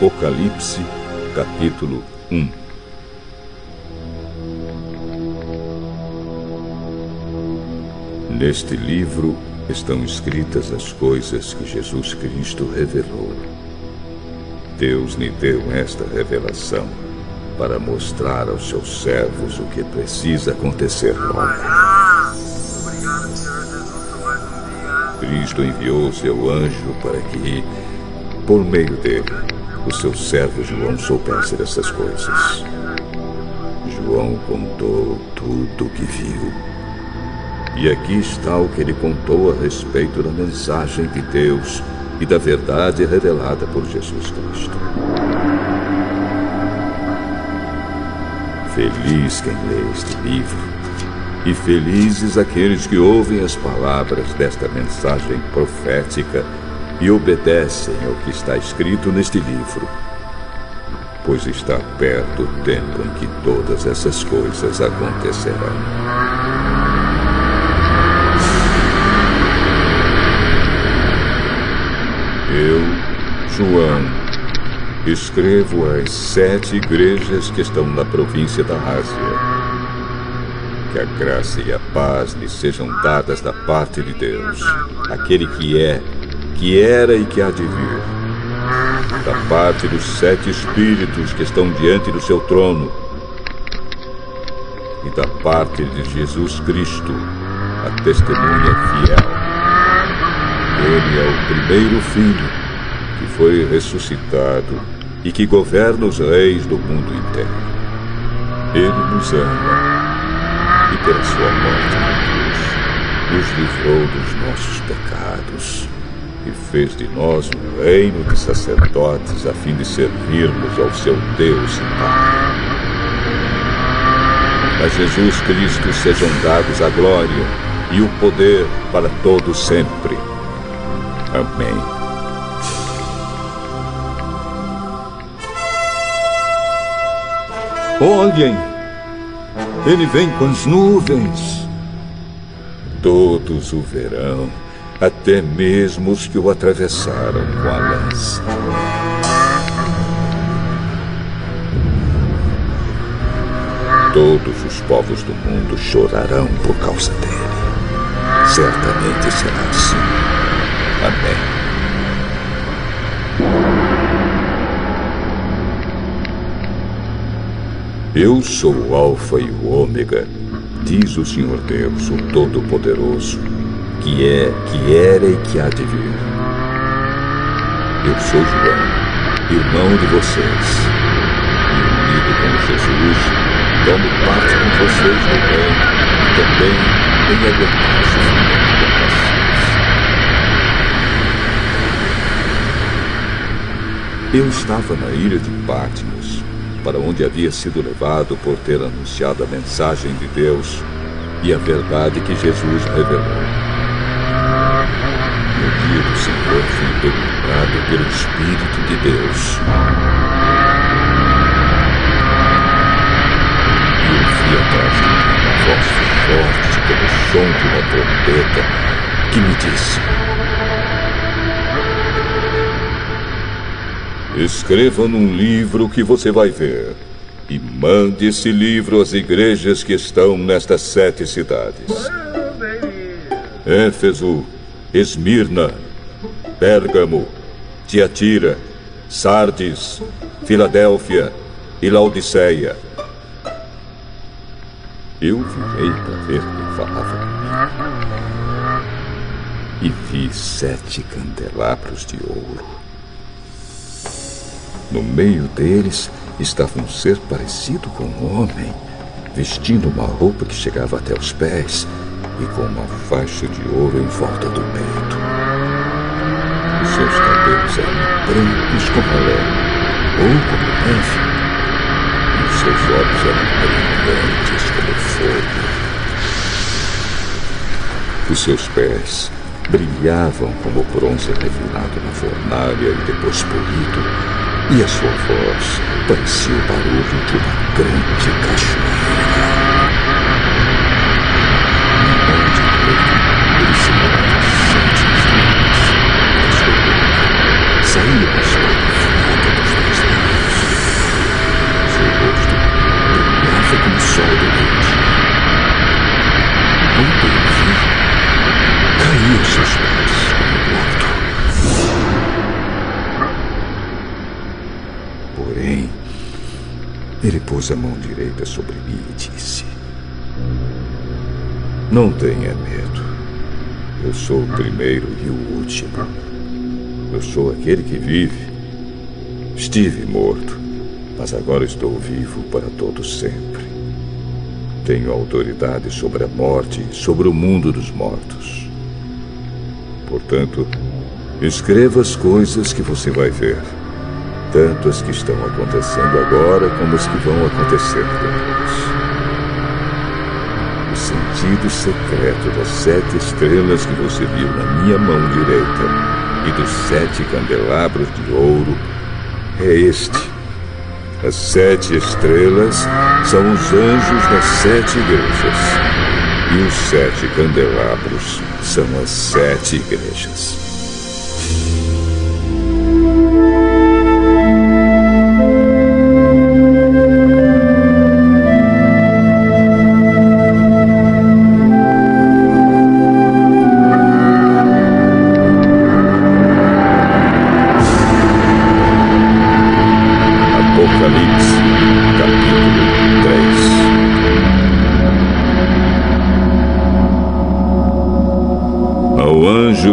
Apocalipse, capítulo 1. Neste livro estão escritas as coisas que Jesus Cristo revelou. Deus lhe deu esta revelação para mostrar aos seus servos o que precisa acontecer logo. Cristo enviou seu anjo para que, por meio dele, o seu servo João soubesse dessas coisas. João contou tudo o que viu. E aqui está o que ele contou a respeito da mensagem de Deus e da verdade revelada por Jesus Cristo. Feliz quem lê este livro, e felizes aqueles que ouvem as palavras desta mensagem profética e obedecem ao que está escrito neste livro, pois está perto o tempo em que todas essas coisas acontecerão. Eu, João, escrevo às 7 igrejas que estão na província da Ásia. Que a graça e a paz lhes sejam dadas da parte de Deus, aquele que é, que era e que há de vir. Da parte dos 7 espíritos que estão diante do seu trono. E da parte de Jesus Cristo, a testemunha fiel. Ele é o primeiro filho que foi ressuscitado e que governa os reis do mundo inteiro. Ele nos ama e pela sua morte na cruz nos livrou dos nossos pecados e fez de nós um reino de sacerdotes a fim de servirmos ao seu Deus e Pai. A Jesus Cristo sejam dados a glória e o poder para todos sempre. Amém. Olhem! Ele vem com as nuvens. Todos o verão, até mesmo os que o atravessaram com a lança. Todos os povos do mundo chorarão por causa dele. Certamente será assim. Amém. Eu sou o Alfa e o Ômega, diz o Senhor Deus, o Todo-Poderoso, que é, que era e que há de vir. Eu sou João, irmão de vocês, e unido com Jesus, tomo parte com vocês no reino e também em aguentar o sofrimento com paciência. Eu estava na ilha de Patmos, para onde havia sido levado por ter anunciado a mensagem de Deus e a verdade que Jesus revelou. No dia do Senhor fui iluminado pelo Espírito de Deus. E ouvi atrás de mim uma voz forte como o som de uma trombeta que me disse: escreva num livro que você vai ver e mande esse livro às igrejas que estão nestas 7 cidades: Éfeso, Esmirna, Pérgamo, Tiatira, Sardes, Filadélfia e Laodiceia. Eu virei para ver quem falava comigo e vi 7 candelabros de ouro. No meio deles estava um ser parecido com um homem, vestindo uma roupa que chegava até os pés e com uma faixa de ouro em volta do peito. Os seus cabelos eram brancos como a lã, ou como neve, e os seus olhos eram brilhantes como fogo. Os seus pés brilhavam como bronze refinado na fornalha e depois polido, e a sua voz parecia o barulho de uma grande cachoeira. Na mão direita, ele segurava 7 estrelas, e a sua boca saía uma espada afiada dos 2 Ele pôs a mão direita sobre mim e disse: não tenha medo. Eu sou o primeiro e o último. Eu sou aquele que vive. Estive morto, mas agora estou vivo para todo sempre. Tenho autoridade sobre a morte e sobre o mundo dos mortos. Portanto, escreva as coisas que você vai ver, tanto as que estão acontecendo agora como as que vão acontecer depois. O sentido secreto das 7 estrelas que você viu na minha mão direita e dos 7 candelabros de ouro é este. As 7 estrelas são os anjos das 7 igrejas, e os 7 candelabros são as 7 igrejas.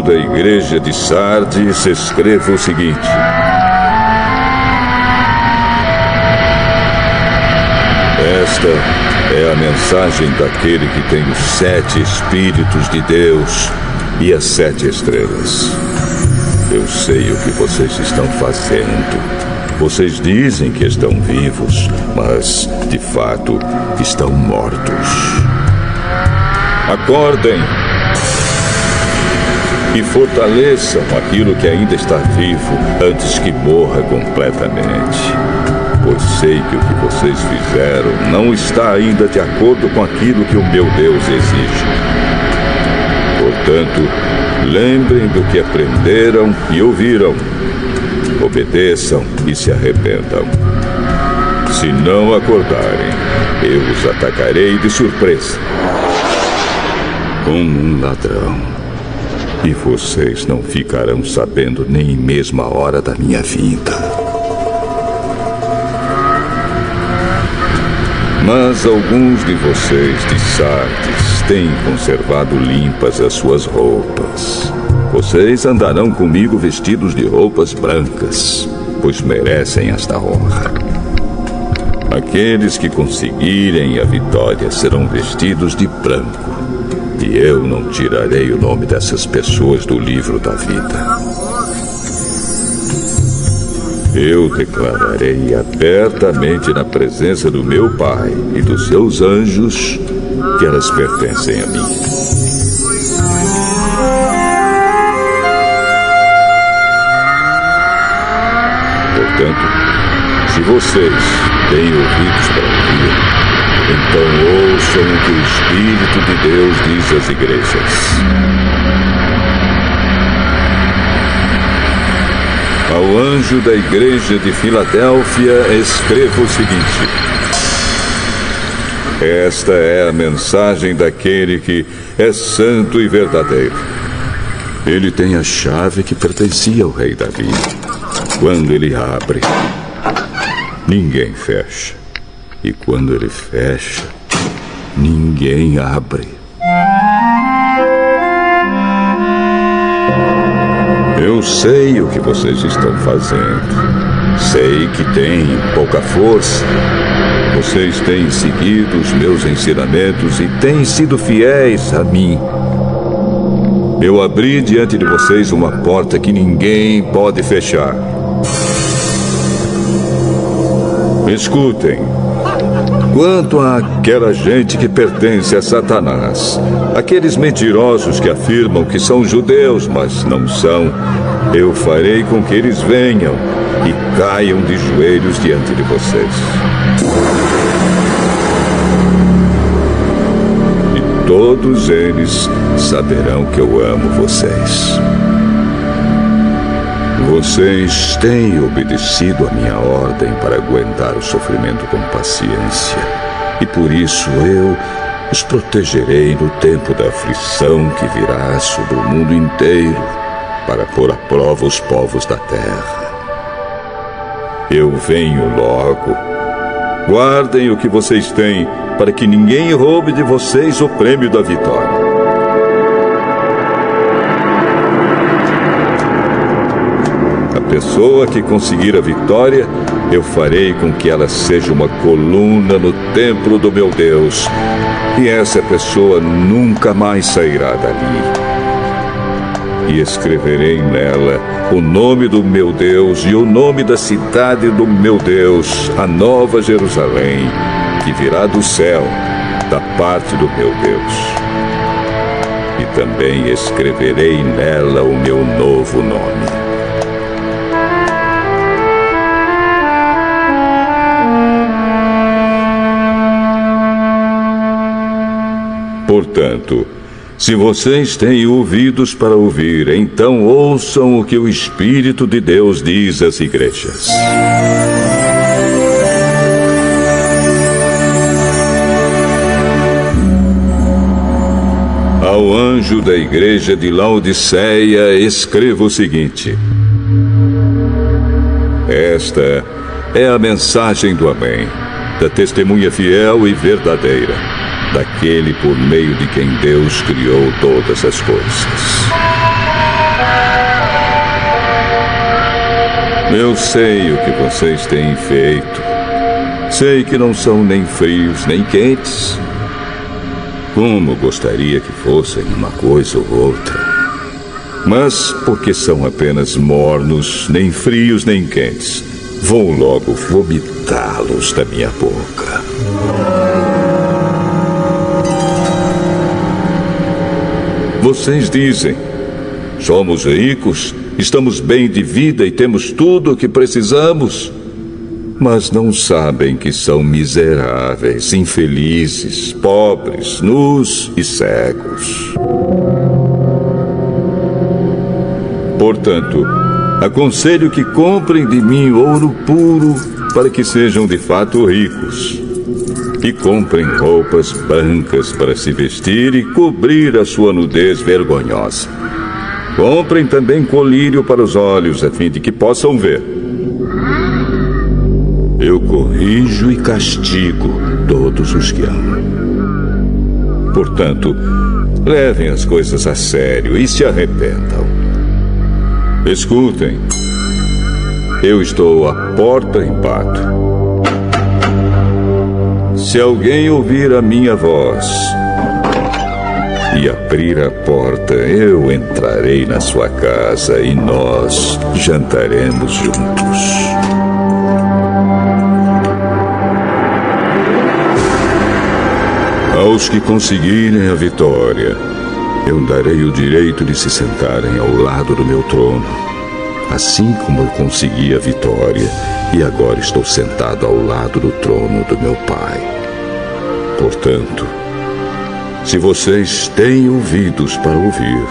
Da igreja de Sardes, escreva o seguinte: esta é a mensagem daquele que tem os 7 Espíritos de Deus e as 7 estrelas. Eu sei o que vocês estão fazendo. Vocês dizem que estão vivos, mas, de fato, estão mortos. Acordem! E fortaleçam aquilo que ainda está vivo antes que morra completamente. Pois sei que o que vocês fizeram não está ainda de acordo com aquilo que o meu Deus exige. Portanto, lembrem do que aprenderam e ouviram. Obedeçam e se arrependam. Se não acordarem, eu os atacarei de surpresa, como um ladrão. E vocês não ficarão sabendo nem mesmo a hora da minha vinda. Mas alguns de vocês de Sardes têm conservado limpas as suas roupas. Vocês andarão comigo vestidos de roupas brancas, pois merecem esta honra. Aqueles que conseguirem a vitória serão vestidos de branco. E eu não tirarei o nome dessas pessoas do livro da vida. Eu declararei abertamente na presença do meu Pai e dos seus anjos que elas pertencem a mim. Portanto, se vocês têm ouvidos para ouvir, então ouçam o que o Espírito de Deus diz às igrejas. Ao anjo da igreja de Filadélfia, escreva o seguinte: esta é a mensagem daquele que é santo e verdadeiro. Ele tem a chave que pertencia ao rei Davi. Quando ele abre, ninguém fecha. E quando ele fecha, ninguém abre. Eu sei o que vocês estão fazendo. Sei que têm pouca força. Vocês têm seguido os meus ensinamentos e têm sido fiéis a mim. Eu abri diante de vocês uma porta que ninguém pode fechar. Escutem. Quanto àquela gente que pertence a Satanás, aqueles mentirosos que afirmam que são judeus, mas não são, eu farei com que eles venham e caiam de joelhos diante de vocês. E todos eles saberão que eu amo vocês. Vocês têm obedecido a minha ordem para aguentar o sofrimento com paciência. E por isso eu os protegerei no tempo da aflição que virá sobre o mundo inteiro para pôr à prova os povos da terra. Eu venho logo. Guardem o que vocês têm, para que ninguém roube de vocês o prêmio da vitória. A pessoa que conseguir a vitória, eu farei com que ela seja uma coluna no templo do meu Deus. E essa pessoa nunca mais sairá dali. E escreverei nela o nome do meu Deus e o nome da cidade do meu Deus, a Nova Jerusalém, que virá do céu, da parte do meu Deus. E também escreverei nela o meu novo nome. Portanto, se vocês têm ouvidos para ouvir, então ouçam o que o Espírito de Deus diz às igrejas. Ao anjo da igreja de Laodiceia, escreva o seguinte: esta é a mensagem do Amém, da testemunha fiel e verdadeira, daquele por meio de quem Deus criou todas as coisas. Eu sei o que vocês têm feito. Sei que não são nem frios nem quentes. Como gostaria que fossem uma coisa ou outra. Mas porque são apenas mornos, nem frios nem quentes, vou logo vomitá-los da minha boca. Vocês dizem: somos ricos, estamos bem de vida e temos tudo o que precisamos. Mas não sabem que são miseráveis, infelizes, pobres, nus e cegos. Portanto, aconselho que comprem de mim ouro puro para que sejam de fato ricos. E comprem roupas brancas para se vestir e cobrir a sua nudez vergonhosa. Comprem também colírio para os olhos, a fim de que possam ver. Eu corrijo e castigo todos os que amo. Portanto, levem as coisas a sério e se arrependam. Escutem, eu estou à porta e bato. Se alguém ouvir a minha voz e abrir a porta, eu entrarei na sua casa e nós jantaremos juntos. Aos que conseguirem a vitória, eu darei o direito de se sentarem ao lado do meu trono, assim como eu consegui a vitória e agora estou sentado ao lado do trono do meu Pai. Portanto, se vocês têm ouvidos para ouvir,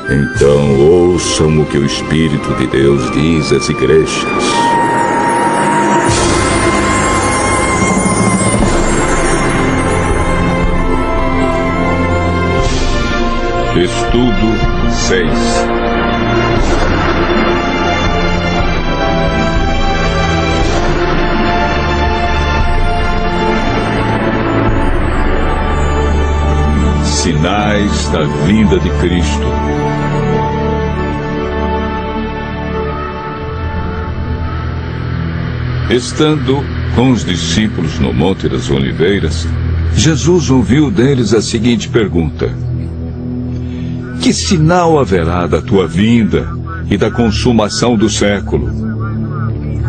então ouçam o que o Espírito de Deus diz às igrejas. Estudo 6. Sinais da vinda de Cristo. Estando com os discípulos no Monte das Oliveiras, Jesus ouviu deles a seguinte pergunta: que sinal haverá da tua vinda e da consumação do século?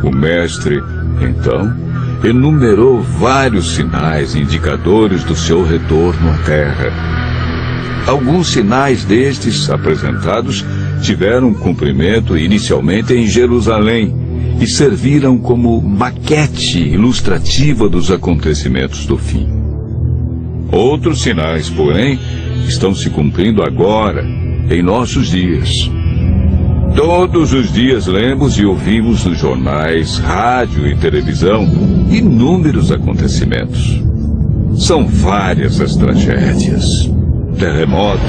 O mestre, então, enumerou vários sinais indicadores do seu retorno à terra. Alguns sinais destes apresentados tiveram cumprimento inicialmente em Jerusalém e serviram como maquete ilustrativa dos acontecimentos do fim. Outros sinais, porém, estão se cumprindo agora, em nossos dias. Todos os dias lemos e ouvimos nos jornais, rádio e televisão inúmeros acontecimentos. São várias as tragédias: terremotos,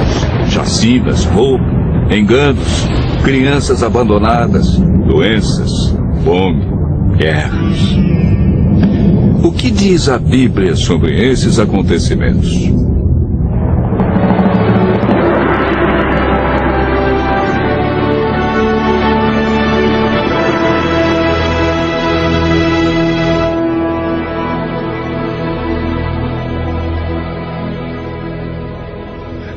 chacinas, roubo, enganos, crianças abandonadas, doenças, fome, guerras. O que diz a Bíblia sobre esses acontecimentos?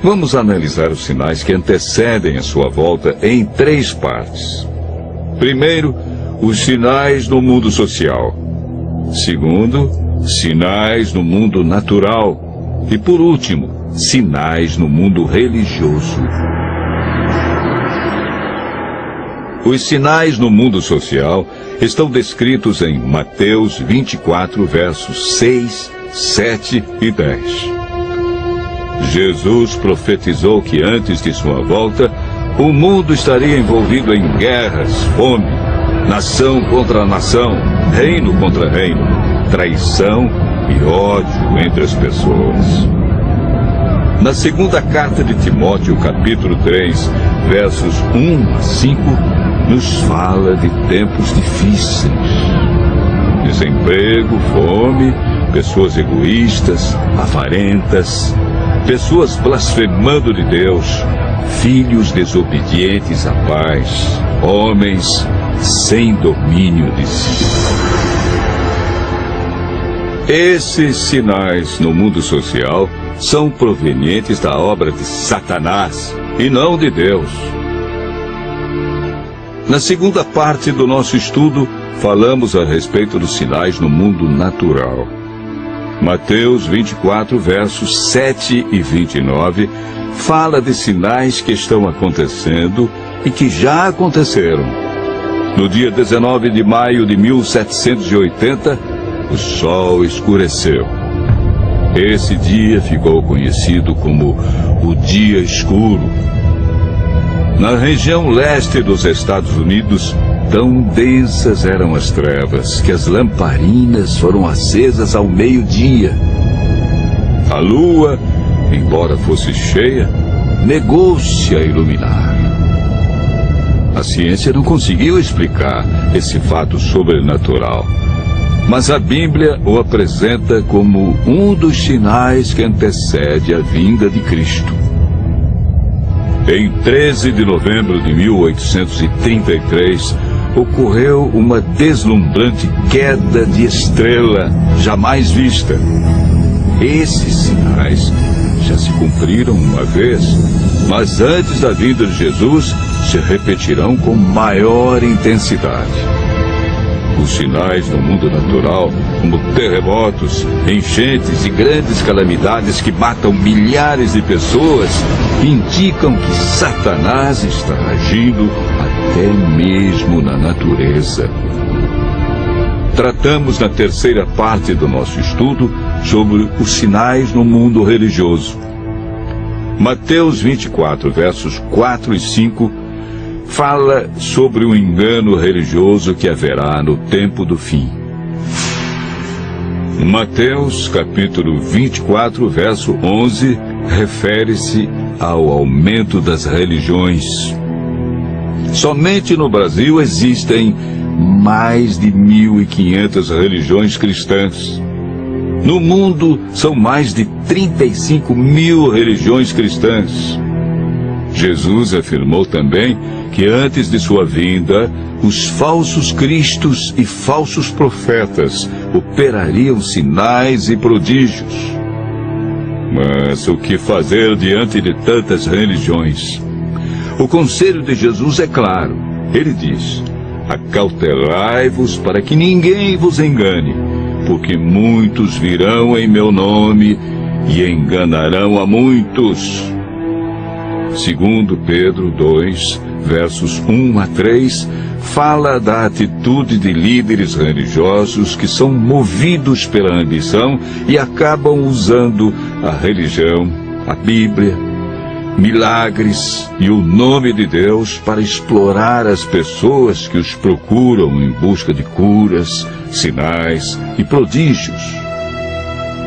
Vamos analisar os sinais que antecedem a sua volta em 3 partes. Primeiro, os sinais no mundo social. Segundo, sinais no mundo natural. E por último, sinais no mundo religioso. Os sinais no mundo social estão descritos em Mateus 24, versos 6, 7 e 10. Jesus profetizou que antes de sua volta, o mundo estaria envolvido em guerras, fome, nação contra nação, reino contra reino, traição e ódio entre as pessoas. Na segunda carta de Timóteo, capítulo 3, versos 1 a 5, nos fala de tempos difíceis. Desemprego, fome, pessoas egoístas, avarentas, pessoas blasfemando de Deus, filhos desobedientes à paz, homens sem domínio de si. Esses sinais no mundo social são provenientes da obra de Satanás e não de Deus. Na segunda parte do nosso estudo, falamos a respeito dos sinais no mundo natural. Mateus 24, versos 7 e 29, fala de sinais que estão acontecendo e que já aconteceram. No dia 19 de maio de 1780, o sol escureceu. Esse dia ficou conhecido como o Dia Escuro. Na região leste dos Estados Unidos, tão densas eram as trevas que as lamparinas foram acesas ao meio-dia. A lua, embora fosse cheia, negou-se a iluminar. A ciência não conseguiu explicar esse fato sobrenatural, mas a Bíblia o apresenta como um dos sinais que antecede a vinda de Cristo. Em 13 de novembro de 1833, ocorreu uma deslumbrante queda de estrela jamais vista. Esses sinais já se cumpriram uma vez, mas antes da vinda de Jesus se repetirão com maior intensidade. Os sinais no mundo natural, como terremotos, enchentes e grandes calamidades que matam milhares de pessoas, indicam que Satanás está agindo até mesmo na natureza. Tratamos na terceira parte do nosso estudo sobre os sinais no mundo religioso. Mateus 24, versos 4 e 5, fala sobre o engano religioso que haverá no tempo do fim. Mateus, capítulo 24, verso 11, refere-se ao aumento das religiões. Somente no Brasil existem mais de 1.500 religiões cristãs. No mundo, são mais de 35 mil religiões cristãs. Jesus afirmou também que antes de sua vinda, os falsos cristos e falsos profetas operariam sinais e prodígios. Mas o que fazer diante de tantas religiões? O conselho de Jesus é claro. Ele diz: acautelai-vos para que ninguém vos engane, porque muitos virão em meu nome e enganarão a muitos. Segundo Pedro 2, versos 1 a 3, fala da atitude de líderes religiosos que são movidos pela ambição e acabam usando a religião, a Bíblia, milagres e o nome de Deus para explorar as pessoas que os procuram em busca de curas, sinais e prodígios.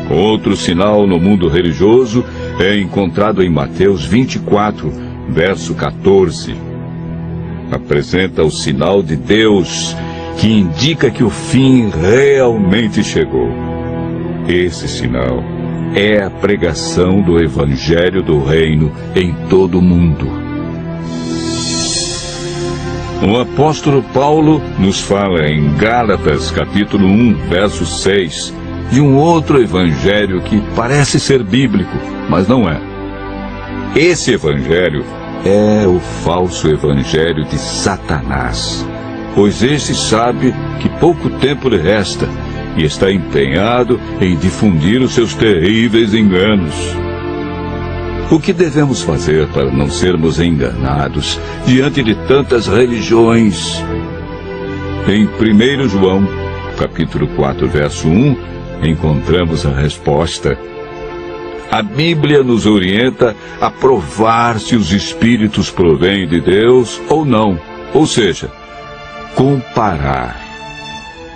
Outro sinal no mundo religioso é encontrado em Mateus 24, verso 14. Apresenta o sinal de Deus que indica que o fim realmente chegou. Esse sinal é a pregação do Evangelho do Reino em todo o mundo. O apóstolo Paulo nos fala em Gálatas, capítulo 1, verso 6, de um outro evangelho que parece ser bíblico, mas não é. Esse evangelho é o falso evangelho de Satanás, pois este sabe que pouco tempo lhe resta e está empenhado em difundir os seus terríveis enganos. O que devemos fazer para não sermos enganados diante de tantas religiões? Em 1 João, capítulo 4, verso 1, encontramos a resposta. A Bíblia nos orienta a provar se os espíritos provêm de Deus ou não, ou seja, comparar.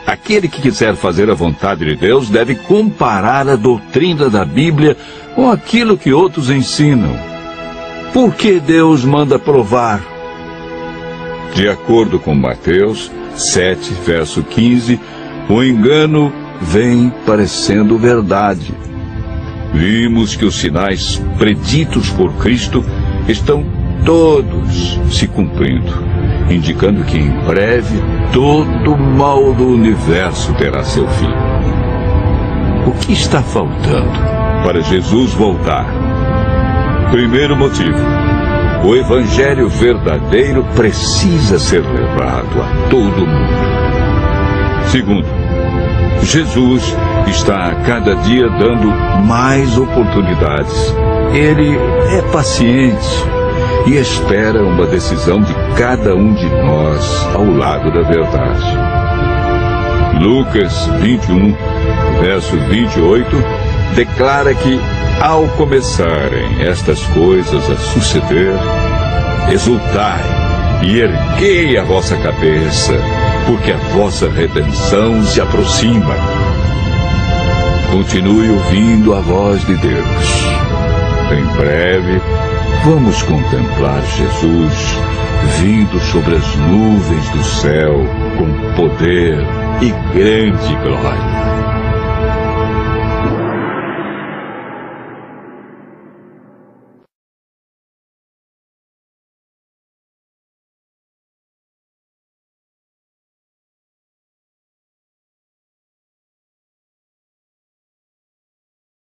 Aquele que quiser fazer a vontade de Deus deve comparar a doutrina da Bíblia com aquilo que outros ensinam. Por que Deus manda provar? De acordo com Mateus 7, verso 15, o engano vem parecendo verdade. Vimos que os sinais preditos por Cristo estão todos se cumprindo, indicando que em breve todo o mal do universo terá seu fim. O que está faltando para Jesus voltar? Primeiro motivo: o Evangelho verdadeiro precisa ser levado a todo mundo. Segundo, Jesus está a cada dia dando mais oportunidades. Ele é paciente e espera uma decisão de cada um de nós ao lado da verdade. Lucas 21, verso 28, declara que, ao começarem estas coisas a suceder, exultai e erguei a vossa cabeça, porque a vossa redenção se aproxima. Continue ouvindo a voz de Deus. Em breve, vamos contemplar Jesus vindo sobre as nuvens do céu com poder e grande glória.